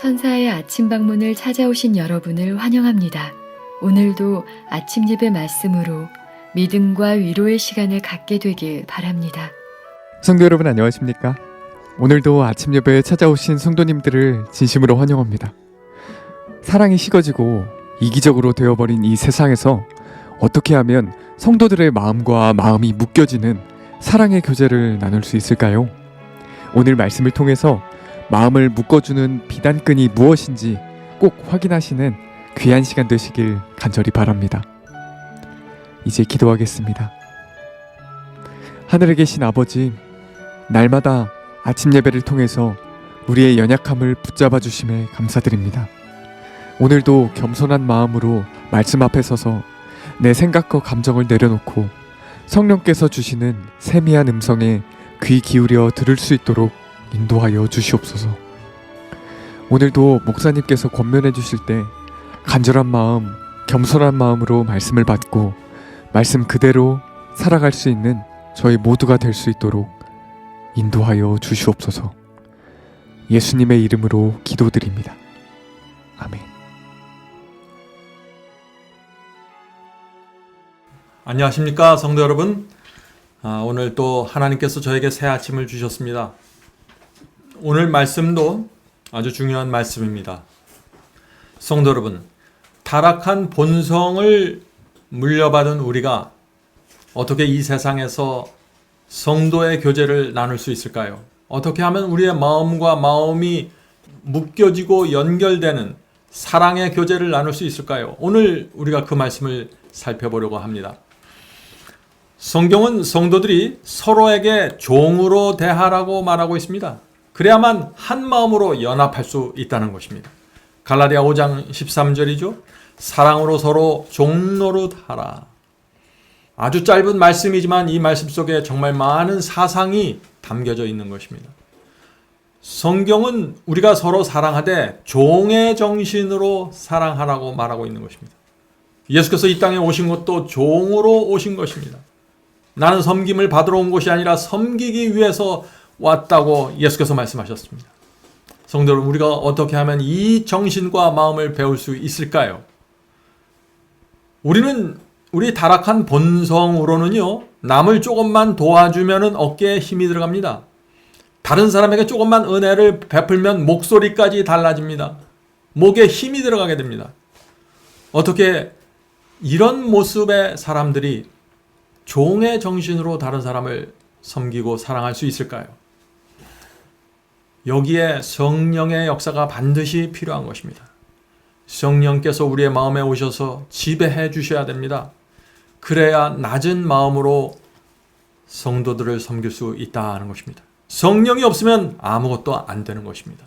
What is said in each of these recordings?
천사의 아침 방문을 찾아오신 여러분을 환영합니다. 오늘도 아침 예배 말씀으로 믿음과 위로의 시간을 갖게 되길 바랍니다. 성도 여러분 안녕하십니까? 오늘도 아침 예배에 찾아오신 성도님들을 진심으로 환영합니다. 사랑이 식어지고 이기적으로 되어버린 이 세상에서 어떻게 하면 성도들의 마음과 마음이 묶여지는 사랑의 교제를 나눌 수 있을까요? 오늘 말씀을 통해서 마음을 묶어주는 비단끈이 무엇인지 꼭 확인하시는 귀한 시간 되시길 간절히 바랍니다. 이제 기도하겠습니다. 하늘에 계신 아버지, 날마다 아침 예배를 통해서 우리의 연약함을 붙잡아 주심에 감사드립니다. 오늘도 겸손한 마음으로 말씀 앞에 서서 내 생각과 감정을 내려놓고 성령께서 주시는 세미한 음성에 귀 기울여 들을 수 있도록 인도하여 주시옵소서. 오늘도 목사님께서 권면해 주실 때 간절한 마음, 겸손한 마음으로 말씀을 받고 말씀 그대로 살아갈 수 있는 저희 모두가 될 수 있도록 인도하여 주시옵소서. 예수님의 이름으로 기도드립니다. 아멘. 안녕하십니까 성도 여러분. 오늘 또 하나님께서 저에게 새 아침을 주셨습니다. 오늘 말씀도 아주 중요한 말씀입니다. 성도 여러분, 타락한 본성을 물려받은 우리가 어떻게 이 세상에서 성도의 교제를 나눌 수 있을까요? 어떻게 하면 우리의 마음과 마음이 묶여지고 연결되는 사랑의 교제를 나눌 수 있을까요? 오늘 우리가 그 말씀을 살펴보려고 합니다. 성경은 성도들이 서로에게 종으로 대하라고 말하고 있습니다. 그래야만 한 마음으로 연합할 수 있다는 것입니다. 갈라디아 5장 13절이죠. 사랑으로 서로 종노릇하라. 아주 짧은 말씀이지만 이 말씀 속에 정말 많은 사상이 담겨져 있는 것입니다. 성경은 우리가 서로 사랑하되 종의 정신으로 사랑하라고 말하고 있는 것입니다. 예수께서 이 땅에 오신 것도 종으로 오신 것입니다. 나는 섬김을 받으러 온 것이 아니라 섬기기 위해서 왔다고 예수께서 말씀하셨습니다. 성도 여러분, 우리가 어떻게 하면 이 정신과 마음을 배울 수 있을까요? 우리 타락한 본성으로는요, 남을 조금만 도와주면 어깨에 힘이 들어갑니다. 다른 사람에게 조금만 은혜를 베풀면 목소리까지 달라집니다. 목에 힘이 들어가게 됩니다. 어떻게 이런 모습의 사람들이 종의 정신으로 다른 사람을 섬기고 사랑할 수 있을까요? 여기에 성령의 역사가 반드시 필요한 것입니다. 성령께서 우리의 마음에 오셔서 지배해 주셔야 됩니다. 그래야 낮은 마음으로 성도들을 섬길 수 있다는 것입니다. 성령이 없으면 아무것도 안 되는 것입니다.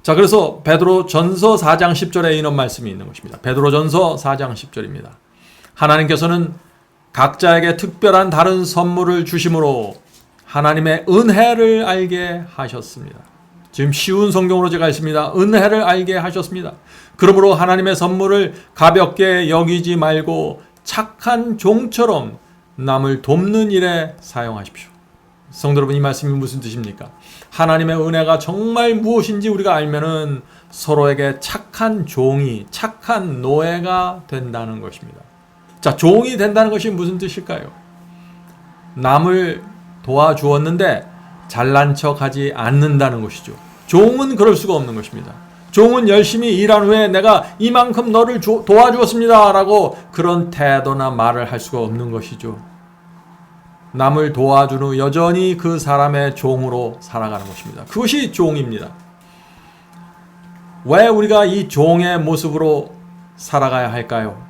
자, 그래서 베드로전서 4장 10절에 이런 말씀이 있는 것입니다. 베드로전서 4장 10절입니다. 하나님께서는 각자에게 특별한 다른 선물을 주심으로 하나님의 은혜를 알게 하셨습니다. 지금 쉬운 성경으로 제가 있습니다. 은혜를 알게 하셨습니다. 그러므로 하나님의 선물을 가볍게 여기지 말고 착한 종처럼 남을 돕는 일에 사용하십시오. 성도 여러분, 이 말씀이 무슨 뜻입니까? 하나님의 은혜가 정말 무엇인지 우리가 알면은 서로에게 착한 종이, 착한 노예가 된다는 것입니다. 자, 종이 된다는 것이 무슨 뜻일까요? 남을 도와주었는데 잘난 척하지 않는다는 것이죠. 종은 그럴 수가 없는 것입니다. 종은 열심히 일한 후에 내가 이만큼 너를 도와주었습니다 라고 그런 태도나 말을 할 수가 없는 것이죠. 남을 도와준 후 여전히 그 사람의 종으로 살아가는 것입니다. 그것이 종입니다. 왜 우리가 이 종의 모습으로 살아가야 할까요?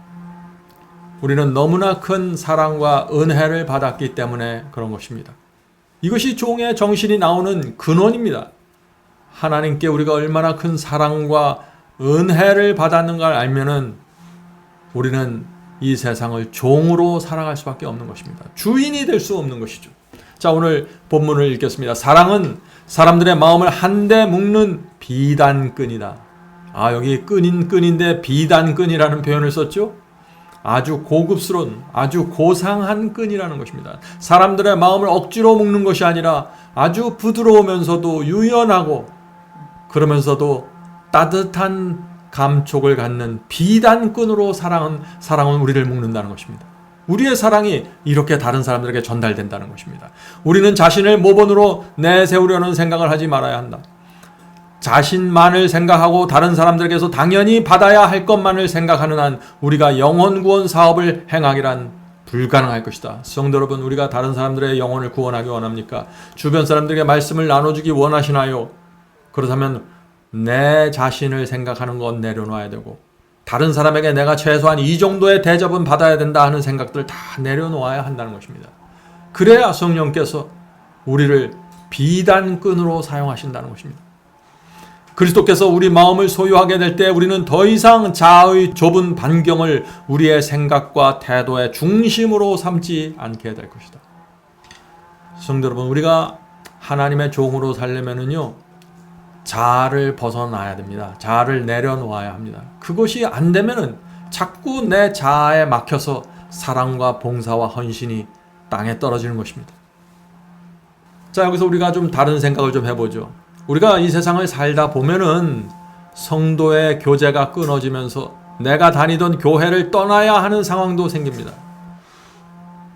우리는 너무나 큰 사랑과 은혜를 받았기 때문에 그런 것입니다. 이것이 종의 정신이 나오는 근원입니다. 하나님께 우리가 얼마나 큰 사랑과 은혜를 받았는가를 알면은 우리는 이 세상을 종으로 살아갈 수밖에 없는 것입니다. 주인이 될 수 없는 것이죠. 자, 오늘 본문을 읽겠습니다. 사랑은 사람들의 마음을 한데 묶는 비단끈이다. 여기 끈인데 비단끈이라는 표현을 썼죠. 아주 고급스러운, 아주 고상한 끈이라는 것입니다. 사람들의 마음을 억지로 묶는 것이 아니라 아주 부드러우면서도 유연하고 그러면서도 따뜻한 감촉을 갖는 비단끈으로 사랑은 우리를 묶는다는 것입니다. 우리의 사랑이 이렇게 다른 사람들에게 전달된다는 것입니다. 우리는 자신을 모범으로 내세우려는 생각을 하지 말아야 한다. 자신만을 생각하고 다른 사람들에게서 당연히 받아야 할 것만을 생각하는 한 우리가 영혼 구원 사업을 행하기란 불가능할 것이다. 성도 여러분, 우리가 다른 사람들의 영혼을 구원하기 원합니까? 주변 사람들에게 말씀을 나눠주기 원하시나요? 그렇다면 내 자신을 생각하는 건 내려놔야 되고, 다른 사람에게 내가 최소한 이 정도의 대접은 받아야 된다 하는 생각들을 다 내려놓아야 한다는 것입니다. 그래야 성령께서 우리를 비단끈으로 사용하신다는 것입니다. 그리스도께서 우리 마음을 소유하게 될 때 우리는 더 이상 자아의 좁은 반경을 우리의 생각과 태도의 중심으로 삼지 않게 될 것이다. 성도 여러분, 우리가 하나님의 종으로 살려면은요, 자아를 벗어나야 됩니다. 자아를 내려놓아야 합니다. 그것이 안 되면은 자꾸 내 자아에 막혀서 사랑과 봉사와 헌신이 땅에 떨어지는 것입니다. 자, 여기서 우리가 좀 다른 생각을 좀 해보죠. 우리가 이 세상을 살다 보면은 성도의 교제가 끊어지면서 내가 다니던 교회를 떠나야 하는 상황도 생깁니다.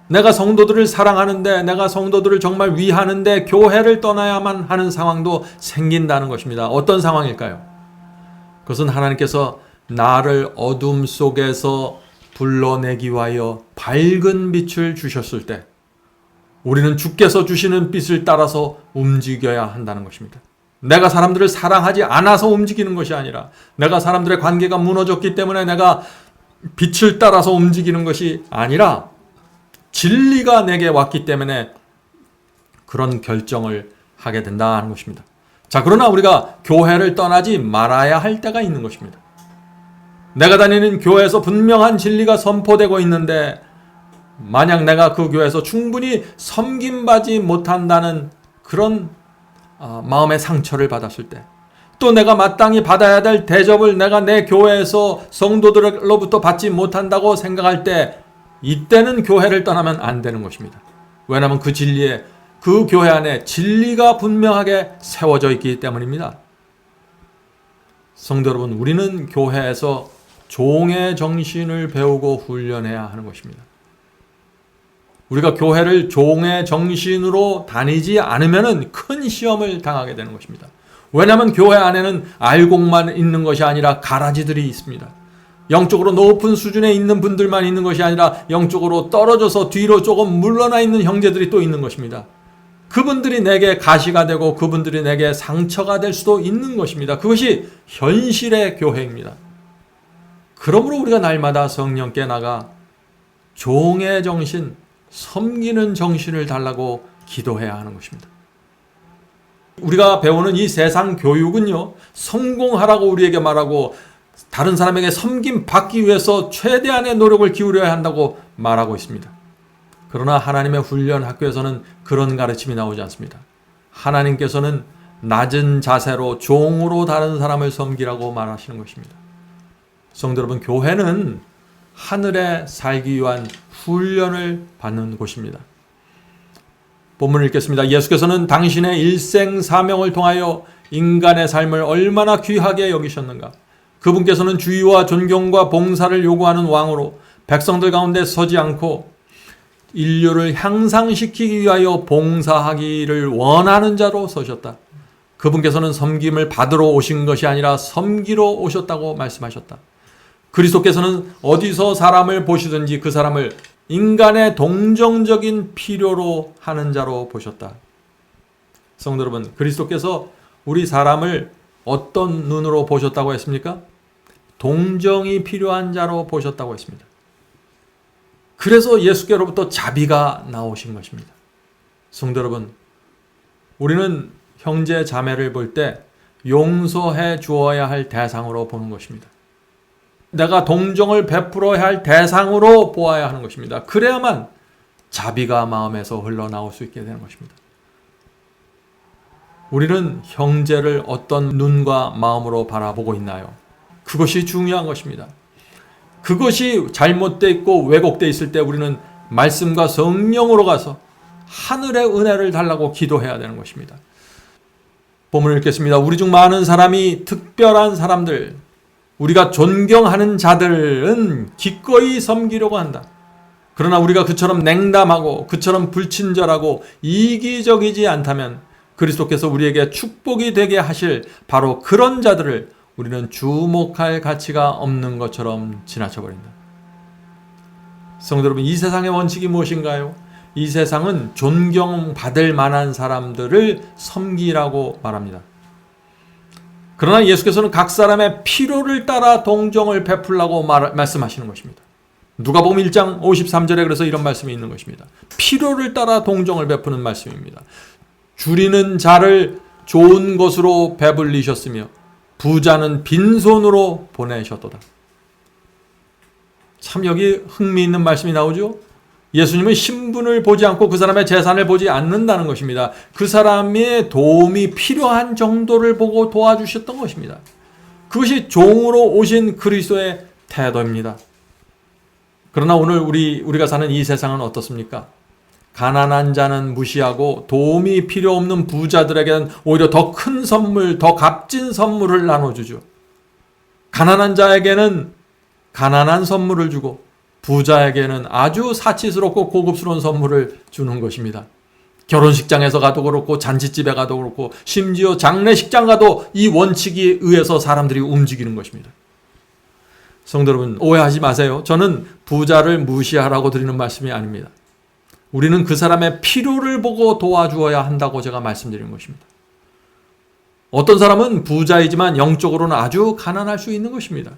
내가 성도들을 사랑하는데, 내가 성도들을 정말 위하는데 교회를 떠나야만 하는 상황도 생긴다는 것입니다. 어떤 상황일까요? 그것은 하나님께서 나를 어둠 속에서 불러내기 위하여 밝은 빛을 주셨을 때 우리는 주께서 주시는 빛을 따라서 움직여야 한다는 것입니다. 내가 사람들을 사랑하지 않아서 움직이는 것이 아니라, 내가 사람들의 관계가 무너졌기 때문에 내가 빛을 따라서 움직이는 것이 아니라, 진리가 내게 왔기 때문에 그런 결정을 하게 된다는 것입니다. 자, 그러나 우리가 교회를 떠나지 말아야 할 때가 있는 것입니다. 내가 다니는 교회에서 분명한 진리가 선포되고 있는데 만약 내가 그 교회에서 충분히 섬김받지 못한다는 그런 마음의 상처를 받았을 때, 또 내가 마땅히 받아야 될 대접을 내가 내 교회에서 성도들로부터 받지 못한다고 생각할 때, 이때는 교회를 떠나면 안 되는 것입니다. 왜냐하면 그 진리에, 그 교회 안에 진리가 분명하게 세워져 있기 때문입니다. 성도 여러분, 우리는 교회에서 종의 정신을 배우고 훈련해야 하는 것입니다. 우리가 교회를 종의 정신으로 다니지 않으면 큰 시험을 당하게 되는 것입니다. 왜냐하면 교회 안에는 알곡만 있는 것이 아니라 가라지들이 있습니다. 영적으로 높은 수준에 있는 분들만 있는 것이 아니라 영적으로 떨어져서 뒤로 조금 물러나 있는 형제들이 또 있는 것입니다. 그분들이 내게 가시가 되고 그분들이 내게 상처가 될 수도 있는 것입니다. 그것이 현실의 교회입니다. 그러므로 우리가 날마다 성령께 나가 종의 정신, 섬기는 정신을 달라고 기도해야 하는 것입니다. 우리가 배우는 이 세상 교육은요, 성공하라고 우리에게 말하고 다른 사람에게 섬김 받기 위해서 최대한의 노력을 기울여야 한다고 말하고 있습니다. 그러나 하나님의 훈련 학교에서는 그런 가르침이 나오지 않습니다. 하나님께서는 낮은 자세로 종으로 다른 사람을 섬기라고 말하시는 것입니다. 성도 여러분, 교회는 하늘에 살기 위한 훈련을 받는 곳입니다. 본문을 읽겠습니다. 예수께서는 당신의 일생 사명을 통하여 인간의 삶을 얼마나 귀하게 여기셨는가. 그분께서는 주의와 존경과 봉사를 요구하는 왕으로 백성들 가운데 서지 않고 인류를 향상시키기 위하여 봉사하기를 원하는 자로 서셨다. 그분께서는 섬김을 받으러 오신 것이 아니라 섬기러 오셨다고 말씀하셨다. 그리스도께서는 어디서 사람을 보시든지 그 사람을 인간의 동정적인 필요로 하는 자로 보셨다. 성도 여러분, 그리스도께서 우리 사람을 어떤 눈으로 보셨다고 했습니까? 동정이 필요한 자로 보셨다고 했습니다. 그래서 예수께로부터 자비가 나오신 것입니다. 성도 여러분, 우리는 형제 자매를 볼 때 용서해 주어야 할 대상으로 보는 것입니다. 내가 동정을 베풀어야 할 대상으로 보아야 하는 것입니다. 그래야만 자비가 마음에서 흘러나올 수 있게 되는 것입니다. 우리는 형제를 어떤 눈과 마음으로 바라보고 있나요? 그것이 중요한 것입니다. 그것이 잘못되어 있고 왜곡되어 있을 때 우리는 말씀과 성령으로 가서 하늘의 은혜를 달라고 기도해야 되는 것입니다. 본문을 읽겠습니다. 우리 중 많은 사람이 특별한 사람들, 우리가 존경하는 자들은 기꺼이 섬기려고 한다. 그러나 우리가 그처럼 냉담하고 그처럼 불친절하고 이기적이지 않다면 그리스도께서 우리에게 축복이 되게 하실 바로 그런 자들을 우리는 주목할 가치가 없는 것처럼 지나쳐버린다. 성도 여러분, 이 세상의 원칙이 무엇인가요? 이 세상은 존경받을 만한 사람들을 섬기라고 말합니다. 그러나 예수께서는 각 사람의 필요를 따라 동정을 베풀라고 말씀하시는 것입니다. 누가복음 1장 53절에 그래서 이런 말씀이 있는 것입니다. 필요를 따라 동정을 베푸는 말씀입니다. 줄이는 자를 좋은 것으로 배불리셨으며 부자는 빈손으로 보내셨도다. 참 여기 흥미있는 말씀이 나오죠. 예수님은 신분을 보지 않고 그 사람의 재산을 보지 않는다는 것입니다. 그 사람의 도움이 필요한 정도를 보고 도와주셨던 것입니다. 그것이 종으로 오신 그리스도의 태도입니다. 그러나 오늘 우리가 사는 이 세상은 어떻습니까? 가난한 자는 무시하고 도움이 필요 없는 부자들에게는 오히려 더 큰 선물, 더 값진 선물을 나눠주죠. 가난한 자에게는 가난한 선물을 주고 부자에게는 아주 사치스럽고 고급스러운 선물을 주는 것입니다. 결혼식장에서 가도 그렇고 잔치집에 가도 그렇고 심지어 장례식장 가도 이 원칙에 의해서 사람들이 움직이는 것입니다. 성도 여러분, 오해하지 마세요. 저는 부자를 무시하라고 드리는 말씀이 아닙니다. 우리는 그 사람의 필요를 보고 도와주어야 한다고 제가 말씀드리는 것입니다. 어떤 사람은 부자이지만 영적으로는 아주 가난할 수 있는 것입니다.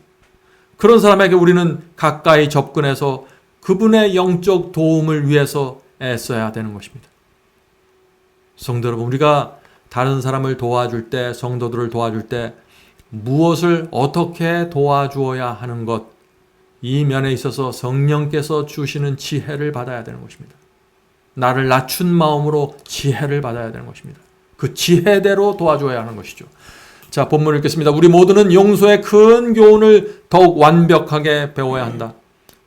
그런 사람에게 우리는 가까이 접근해서 그분의 영적 도움을 위해서 애써야 되는 것입니다. 성도 여러분, 우리가 다른 사람을 도와줄 때, 성도들을 도와줄 때 무엇을 어떻게 도와주어야 하는 것, 이 면에 있어서 성령께서 주시는 지혜를 받아야 되는 것입니다. 나를 낮춘 마음으로 지혜를 받아야 되는 것입니다. 그 지혜대로 도와줘야 하는 것이죠. 자, 본문을 읽겠습니다. 우리 모두는 용서의 큰 교훈을 더욱 완벽하게 배워야 한다.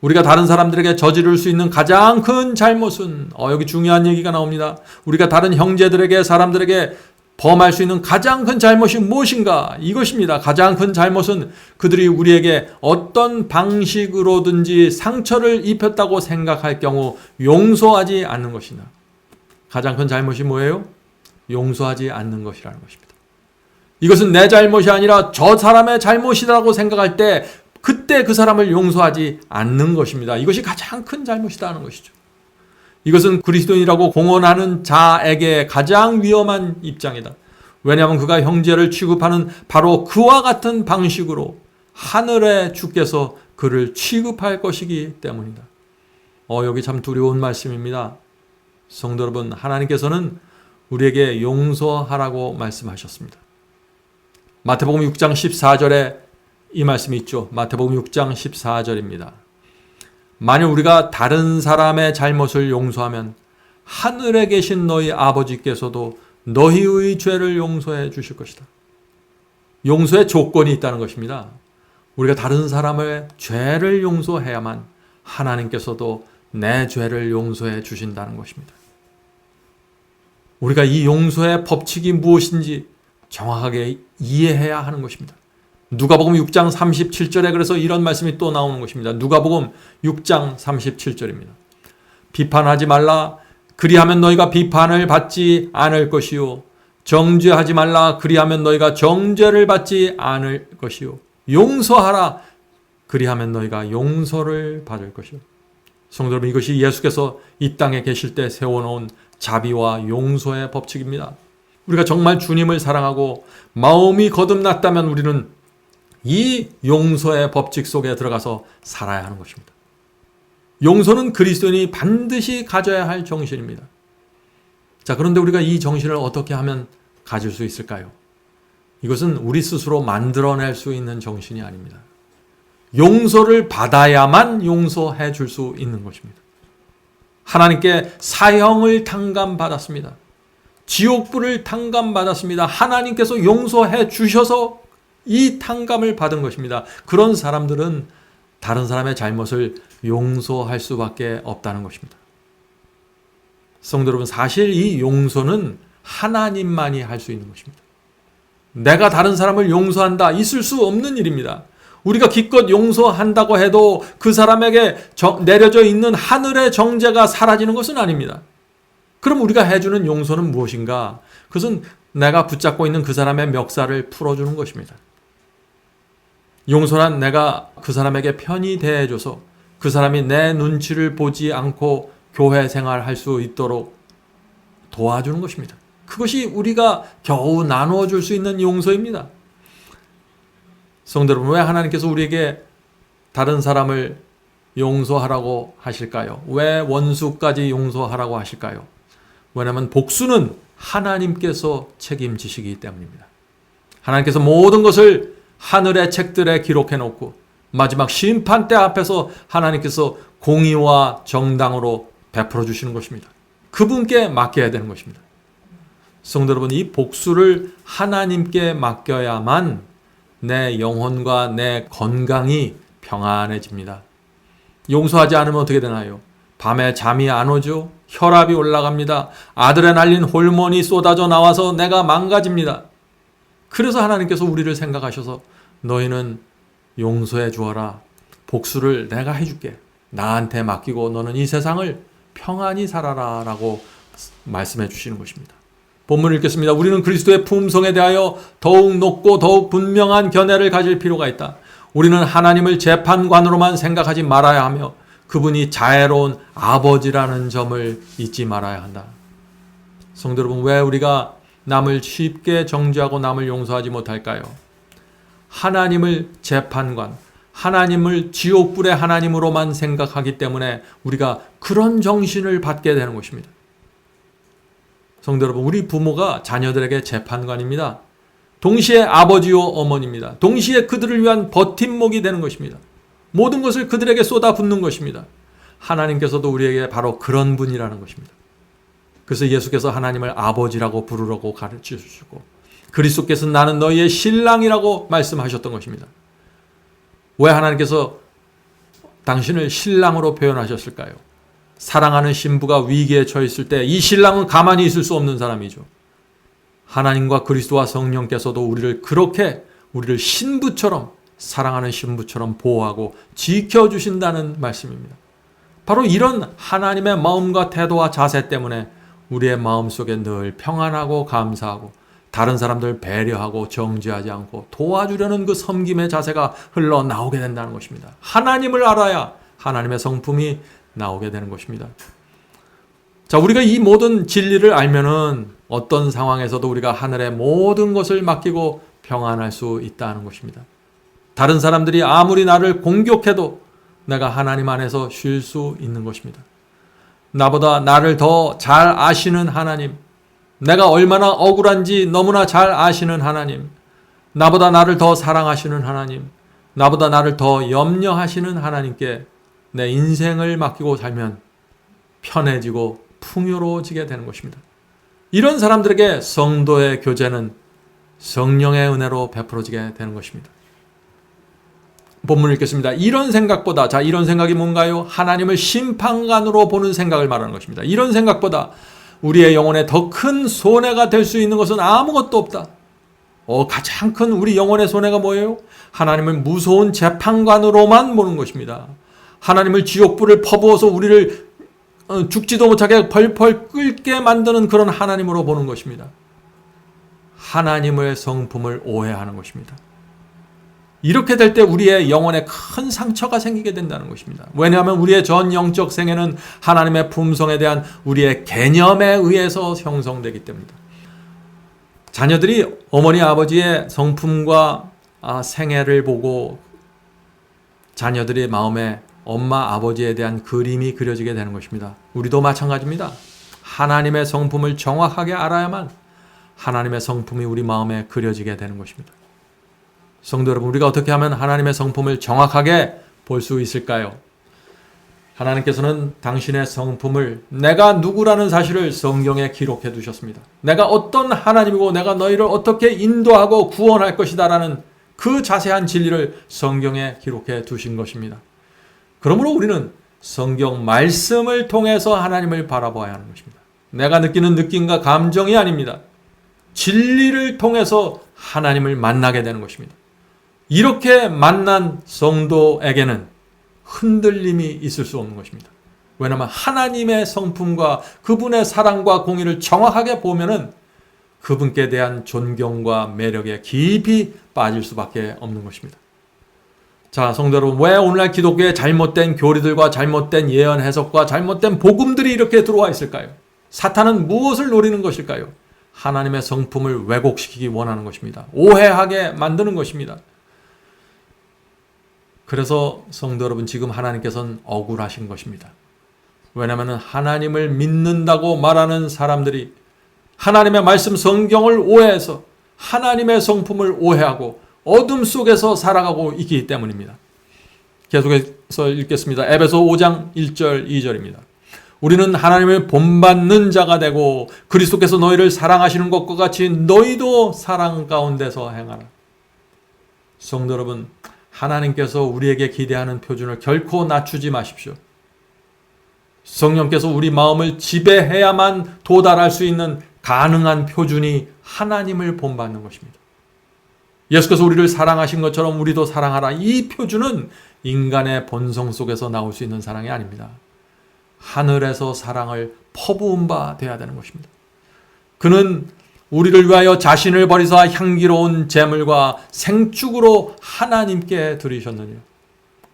우리가 다른 사람들에게 저지를 수 있는 가장 큰 잘못은, 여기 중요한 얘기가 나옵니다. 우리가 다른 형제들에게, 사람들에게 범할 수 있는 가장 큰 잘못이 무엇인가? 이것입니다. 가장 큰 잘못은 그들이 우리에게 어떤 방식으로든지 상처를 입혔다고 생각할 경우 용서하지 않는 것이다. 가장 큰 잘못이 뭐예요? 용서하지 않는 것이라는 것입니다. 이것은 내 잘못이 아니라 저 사람의 잘못이라고 생각할 때 그때 그 사람을 용서하지 않는 것입니다. 이것이 가장 큰 잘못이라는 것이죠. 이것은 그리스도인이라고 공언하는 자에게 가장 위험한 입장이다. 왜냐하면 그가 형제를 취급하는 바로 그와 같은 방식으로 하늘의 주께서 그를 취급할 것이기 때문이다. 여기 참 두려운 말씀입니다. 성도 여러분, 하나님께서는 우리에게 용서하라고 말씀하셨습니다. 마태복음 6장 14절에 이 말씀이 있죠. 마태복음 6장 14절입니다. 만일 우리가 다른 사람의 잘못을 용서하면 하늘에 계신 너희 아버지께서도 너희의 죄를 용서해 주실 것이다. 용서의 조건이 있다는 것입니다. 우리가 다른 사람의 죄를 용서해야만 하나님께서도 내 죄를 용서해 주신다는 것입니다. 우리가 이 용서의 법칙이 무엇인지 정확하게 이해해야 하는 것입니다. 누가복음 6장 37절에 그래서 이런 말씀이 또 나오는 것입니다. 누가복음 6장 37절입니다. 비판하지 말라. 그리하면 너희가 비판을 받지 않을 것이요. 정죄하지 말라. 그리하면 너희가 정죄를 받지 않을 것이요. 용서하라. 그리하면 너희가 용서를 받을 것이요. 성도 여러분, 이것이 예수께서 이 땅에 계실 때 세워놓은 자비와 용서의 법칙입니다. 우리가 정말 주님을 사랑하고 마음이 거듭났다면 우리는 이 용서의 법칙 속에 들어가서 살아야 하는 것입니다. 용서는 그리스도인이 반드시 가져야 할 정신입니다. 자, 그런데 우리가 이 정신을 어떻게 하면 가질 수 있을까요? 이것은 우리 스스로 만들어낼 수 있는 정신이 아닙니다. 용서를 받아야만 용서해 줄 수 있는 것입니다. 하나님께 사형을 탕감받았습니다. 지옥불을 탕감받았습니다. 하나님께서 용서해 주셔서 이 탕감을 받은 것입니다. 그런 사람들은 다른 사람의 잘못을 용서할 수밖에 없다는 것입니다. 성도 여러분, 사실 이 용서는 하나님만이 할 수 있는 것입니다. 내가 다른 사람을 용서한다. 있을 수 없는 일입니다. 우리가 기껏 용서한다고 해도 그 사람에게 내려져 있는 하늘의 정죄가 사라지는 것은 아닙니다. 그럼 우리가 해주는 용서는 무엇인가? 그것은 내가 붙잡고 있는 그 사람의 멱살을 풀어주는 것입니다. 용서란 내가 그 사람에게 편히 대해줘서 그 사람이 내 눈치를 보지 않고 교회 생활할 수 있도록 도와주는 것입니다. 그것이 우리가 겨우 나누어 줄 수 있는 용서입니다. 성도 여러분, 왜 하나님께서 우리에게 다른 사람을 용서하라고 하실까요? 왜 원수까지 용서하라고 하실까요? 왜냐하면 복수는 하나님께서 책임지시기 때문입니다. 하나님께서 모든 것을 하늘의 책들에 기록해 놓고 마지막 심판대 앞에서 하나님께서 공의와 정당으로 베풀어 주시는 것입니다. 그분께 맡겨야 되는 것입니다. 성도 여러분, 이 복수를 하나님께 맡겨야만 내 영혼과 내 건강이 평안해집니다. 용서하지 않으면 어떻게 되나요? 밤에 잠이 안 오죠? 혈압이 올라갑니다. 아드레날린 호르몬이 쏟아져 나와서 내가 망가집니다. 그래서 하나님께서 우리를 생각하셔서 너희는 용서해 주어라. 복수를 내가 해줄게. 나한테 맡기고 너는 이 세상을 평안히 살아라 라고 말씀해 주시는 것입니다. 본문을 읽겠습니다. 우리는 그리스도의 품성에 대하여 더욱 높고 더욱 분명한 견해를 가질 필요가 있다. 우리는 하나님을 재판관으로만 생각하지 말아야 하며 그분이 자애로운 아버지라는 점을 잊지 말아야 한다. 성도 여러분, 왜 우리가 남을 쉽게 정죄하고 남을 용서하지 못할까요? 하나님을 재판관, 하나님을 지옥불의 하나님으로만 생각하기 때문에 우리가 그런 정신을 받게 되는 것입니다. 성도 여러분, 우리 부모가 자녀들에게 재판관입니다. 동시에 아버지요 어머니입니다. 동시에 그들을 위한 버팀목이 되는 것입니다. 모든 것을 그들에게 쏟아붓는 것입니다. 하나님께서도 우리에게 바로 그런 분이라는 것입니다. 그래서 예수께서 하나님을 아버지라고 부르라고 가르쳐 주시고 그리스도께서 나는 너희의 신랑이라고 말씀하셨던 것입니다. 왜 하나님께서 당신을 신랑으로 표현하셨을까요? 사랑하는 신부가 위기에 처했을 때 이 신랑은 가만히 있을 수 없는 사람이죠. 하나님과 그리스도와 성령께서도 우리를 신부처럼, 사랑하는 신부처럼 보호하고 지켜주신다는 말씀입니다. 바로 이런 하나님의 마음과 태도와 자세 때문에 우리의 마음속에 늘 평안하고 감사하고 다른 사람들 배려하고 정죄하지 않고 도와주려는 그 섬김의 자세가 흘러나오게 된다는 것입니다. 하나님을 알아야 하나님의 성품이 나오게 되는 것입니다. 자, 우리가 이 모든 진리를 알면은 어떤 상황에서도 우리가 하늘의 모든 것을 맡기고 평안할 수 있다는 것입니다. 다른 사람들이 아무리 나를 공격해도 내가 하나님 안에서 쉴 수 있는 것입니다. 나보다 나를 더 잘 아시는 하나님, 내가 얼마나 억울한지 너무나 잘 아시는 하나님, 나보다 나를 더 사랑하시는 하나님, 나보다 나를 더 염려하시는 하나님께 내 인생을 맡기고 살면 편해지고 풍요로워지게 되는 것입니다. 이런 사람들에게 성도의 교제는 성령의 은혜로 베풀어지게 되는 것입니다. 본문을 읽겠습니다. 이런 생각보다, 자, 이런 생각이 뭔가요? 하나님을 심판관으로 보는 생각을 말하는 것입니다. 이런 생각보다 우리의 영혼에 더 큰 손해가 될 수 있는 것은 아무것도 없다. 가장 큰 우리 영혼의 손해가 뭐예요? 하나님을 무서운 재판관으로만 보는 것입니다. 하나님을 지옥불을 퍼부어서 우리를 죽지도 못하게 펄펄 끓게 만드는 그런 하나님으로 보는 것입니다. 하나님의 성품을 오해하는 것입니다. 이렇게 될 때 우리의 영혼에 큰 상처가 생기게 된다는 것입니다. 왜냐하면 우리의 전 영적 생애는 하나님의 품성에 대한 우리의 개념에 의해서 형성되기 때문입니다. 자녀들이 어머니 아버지의 성품과 생애를 보고 자녀들의 마음에 엄마 아버지에 대한 그림이 그려지게 되는 것입니다. 우리도 마찬가지입니다. 하나님의 성품을 정확하게 알아야만 하나님의 성품이 우리 마음에 그려지게 되는 것입니다. 성도 여러분, 우리가 어떻게 하면 하나님의 성품을 정확하게 볼 수 있을까요? 하나님께서는 당신의 성품을 내가 누구라는 사실을 성경에 기록해 두셨습니다. 내가 어떤 하나님이고 내가 너희를 어떻게 인도하고 구원할 것이다라는 그 자세한 진리를 성경에 기록해 두신 것입니다. 그러므로 우리는 성경 말씀을 통해서 하나님을 바라봐야 하는 것입니다. 내가 느끼는 느낌과 감정이 아닙니다. 진리를 통해서 하나님을 만나게 되는 것입니다. 이렇게 만난 성도에게는 흔들림이 있을 수 없는 것입니다. 왜냐하면 하나님의 성품과 그분의 사랑과 공의를 정확하게 보면은 그분께 대한 존경과 매력에 깊이 빠질 수밖에 없는 것입니다. 자, 성도 여러분, 왜 오늘날 기독교에 잘못된 교리들과 잘못된 예언 해석과 잘못된 복음들이 이렇게 들어와 있을까요? 사탄은 무엇을 노리는 것일까요? 하나님의 성품을 왜곡시키기 원하는 것입니다. 오해하게 만드는 것입니다. 그래서 성도 여러분, 지금 하나님께서는 억울하신 것입니다. 왜냐하면 하나님을 믿는다고 말하는 사람들이 하나님의 말씀 성경을 오해해서 하나님의 성품을 오해하고 어둠 속에서 살아가고 있기 때문입니다. 계속해서 읽겠습니다. 에베소 5장 1절 2절입니다. 우리는 하나님을 본받는 자가 되고 그리스도께서 너희를 사랑하시는 것과 같이 너희도 사랑 가운데서 행하라. 성도 여러분, 하나님께서 우리에게 기대하는 표준을 결코 낮추지 마십시오. 성령께서 우리 마음을 지배해야만 도달할 수 있는 가능한 표준이 하나님을 본받는 것입니다. 예수께서 우리를 사랑하신 것처럼 우리도 사랑하라. 이 표준은 인간의 본성 속에서 나올 수 있는 사랑이 아닙니다. 하늘에서 사랑을 퍼부은 바 되어야 되는 것입니다. 그는 우리를 위하여 자신을 버리사 향기로운 제물과 생축으로 하나님께 드리셨느니라.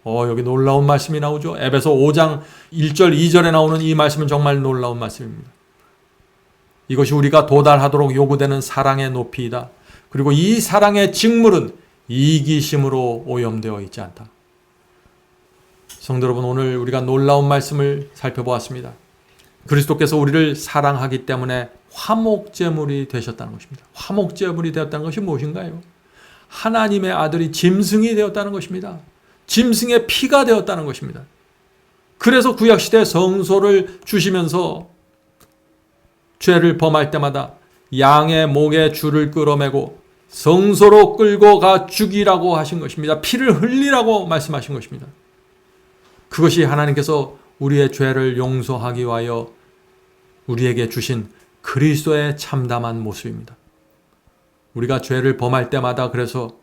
여기 놀라운 말씀이 나오죠. 에베소 5장 1절 2절에 나오는 이 말씀은 정말 놀라운 말씀입니다. 이것이 우리가 도달하도록 요구되는 사랑의 높이이다. 그리고 이 사랑의 직물은 이기심으로 오염되어 있지 않다. 성도 여러분, 오늘 우리가 놀라운 말씀을 살펴보았습니다. 그리스도께서 우리를 사랑하기 때문에 화목제물이 되셨다는 것입니다. 화목제물이 되었다는 것이 무엇인가요? 하나님의 아들이 짐승이 되었다는 것입니다. 짐승의 피가 되었다는 것입니다. 그래서 구약시대 성소를 주시면서 죄를 범할 때마다 양의 목에 줄을 끌어매고 성소로 끌고 가 죽이라고 하신 것입니다. 피를 흘리라고 말씀하신 것입니다. 그것이 하나님께서 우리의 죄를 용서하기 위하여 우리에게 주신 그리스도의 참담한 모습입니다. 우리가 죄를 범할 때마다 그래서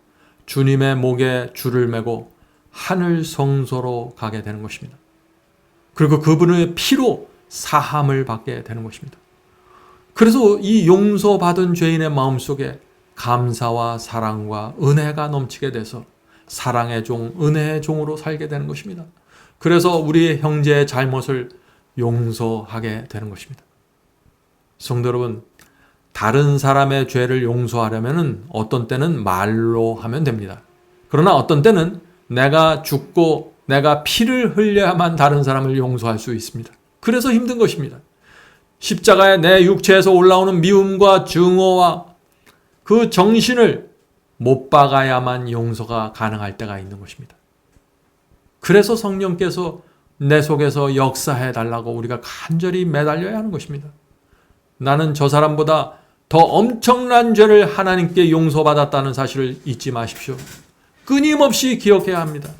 주님의 목에 줄을 매고 하늘 성소로 가게 되는 것입니다. 그리고 그분의 피로 사함을 받게 되는 것입니다. 그래서 이 용서받은 죄인의 마음속에 감사와 사랑과 은혜가 넘치게 돼서 사랑의 종, 은혜의 종으로 살게 되는 것입니다. 그래서 우리 형제의 잘못을 용서하게 되는 것입니다. 성도 여러분, 다른 사람의 죄를 용서하려면 어떤 때는 말로 하면 됩니다. 그러나 어떤 때는 내가 죽고 내가 피를 흘려야만 다른 사람을 용서할 수 있습니다. 그래서 힘든 것입니다. 십자가에 내 육체에서 올라오는 미움과 증오와 그 정신을 못 박아야만 용서가 가능할 때가 있는 것입니다. 그래서 성령께서 내 속에서 역사해 달라고 우리가 간절히 매달려야 하는 것입니다. 나는 저 사람보다 더 엄청난 죄를 하나님께 용서받았다는 사실을 잊지 마십시오. 끊임없이 기억해야 합니다.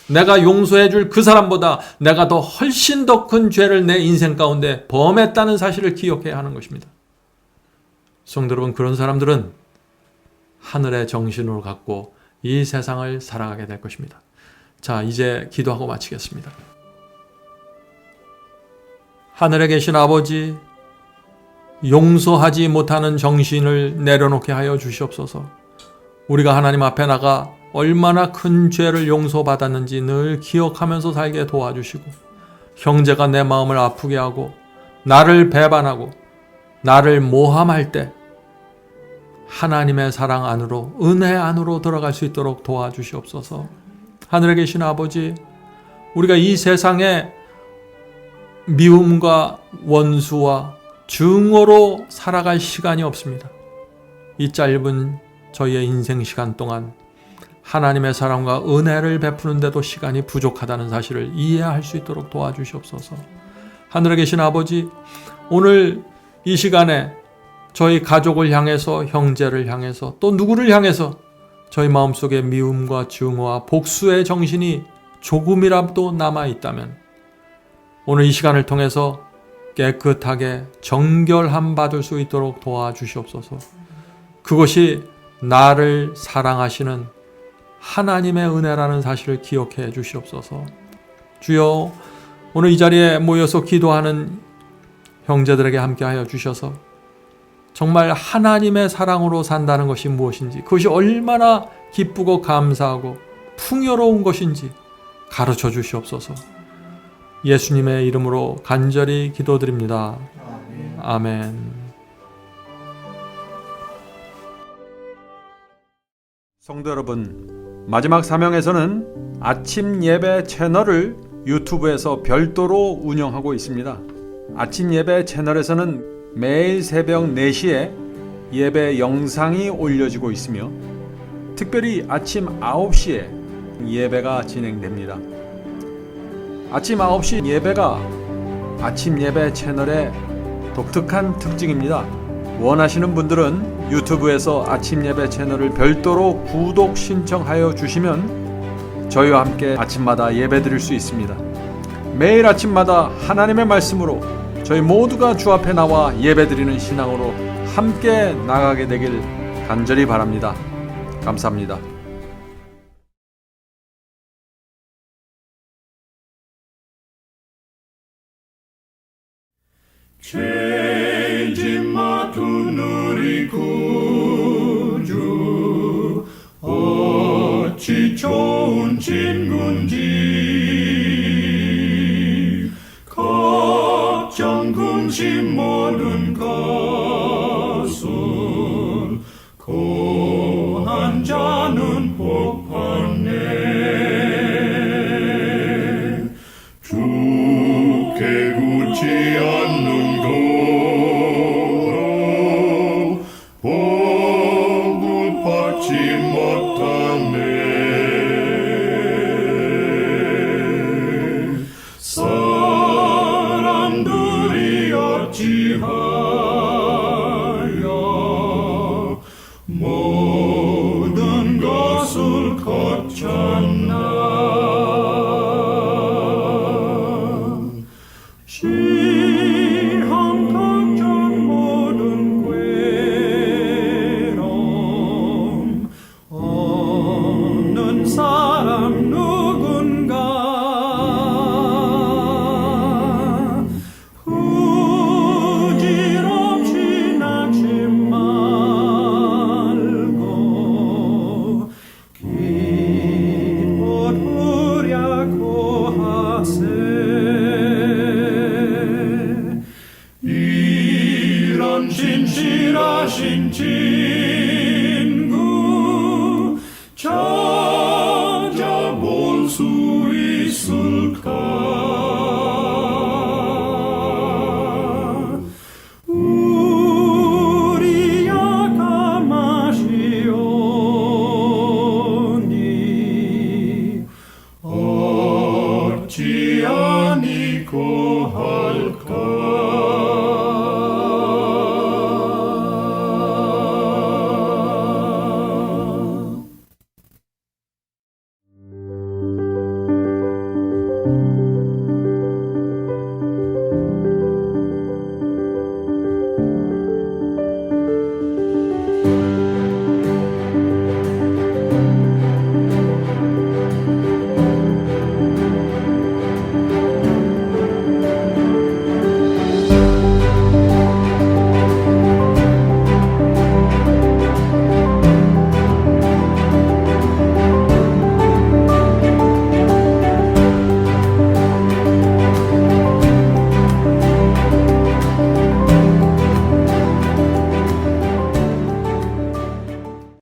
내가 용서해 줄 그 사람보다 내가 더 훨씬 더 큰 죄를 내 인생 가운데 범했다는 사실을 기억해야 하는 것입니다. 성도 여러분, 그런 사람들은 하늘의 정신을 갖고 이 세상을 살아가게 될 것입니다. 자, 이제 기도하고 마치겠습니다. 하늘에 계신 아버지, 용서하지 못하는 정신을 내려놓게 하여 주시옵소서. 우리가 하나님 앞에 나가 얼마나 큰 죄를 용서받았는지 늘 기억하면서 살게 도와주시고, 형제가 내 마음을 아프게 하고 나를 배반하고 나를 모함할 때 하나님의 사랑 안으로, 은혜 안으로 들어갈 수 있도록 도와주시옵소서. 하늘에 계신 아버지, 우리가 이 세상에 미움과 원수와 증오로 살아갈 시간이 없습니다. 이 짧은 저희의 인생 시간 동안 하나님의 사랑과 은혜를 베푸는데도 시간이 부족하다는 사실을 이해할 수 있도록 도와주시옵소서. 하늘에 계신 아버지, 오늘 이 시간에 저희 가족을 향해서, 형제를 향해서, 또 누구를 향해서 저희 마음속에 미움과 증오와 복수의 정신이 조금이라도 남아있다면 오늘 이 시간을 통해서 깨끗하게 정결함 받을 수 있도록 도와주시옵소서. 그것이 나를 사랑하시는 하나님의 은혜라는 사실을 기억해 주시옵소서. 주여, 오늘 이 자리에 모여서 기도하는 형제들에게 함께하여 주셔서 정말 하나님의 사랑으로 산다는 것이 무엇인지, 그것이 얼마나 기쁘고 감사하고 풍요로운 것인지 가르쳐 주시옵소서. 예수님의 이름으로 간절히 기도드립니다. 아멘. 성도 여러분, 마지막 사명에서는 아침 예배 채널을 유튜브에서 별도로 운영하고 있습니다. 아침 예배 채널에서는 매일 새벽 4시에 예배 영상이 올려지고 있으며 특별히 아침 9시에 예배가 진행됩니다. 아침 9시 예배가 아침 예배 채널의 독특한 특징입니다. 원하시는 분들은 유튜브에서 아침 예배 채널을 별도로 구독 신청하여 주시면 저희와 함께 아침마다 예배 드릴 수 있습니다. 매일 아침마다 하나님의 말씀으로 저희 모두가 주 앞에 나와 예배 드리는 신앙으로 함께 나가게 되길 간절히 바랍니다. 감사합니다. 죄짐 맡은 우리 구주 어찌 좋은 친구인지 걱정 근심 모든 것은 고난 자는 복 받네. 주께 굳지 않는 복을 받지 못하네.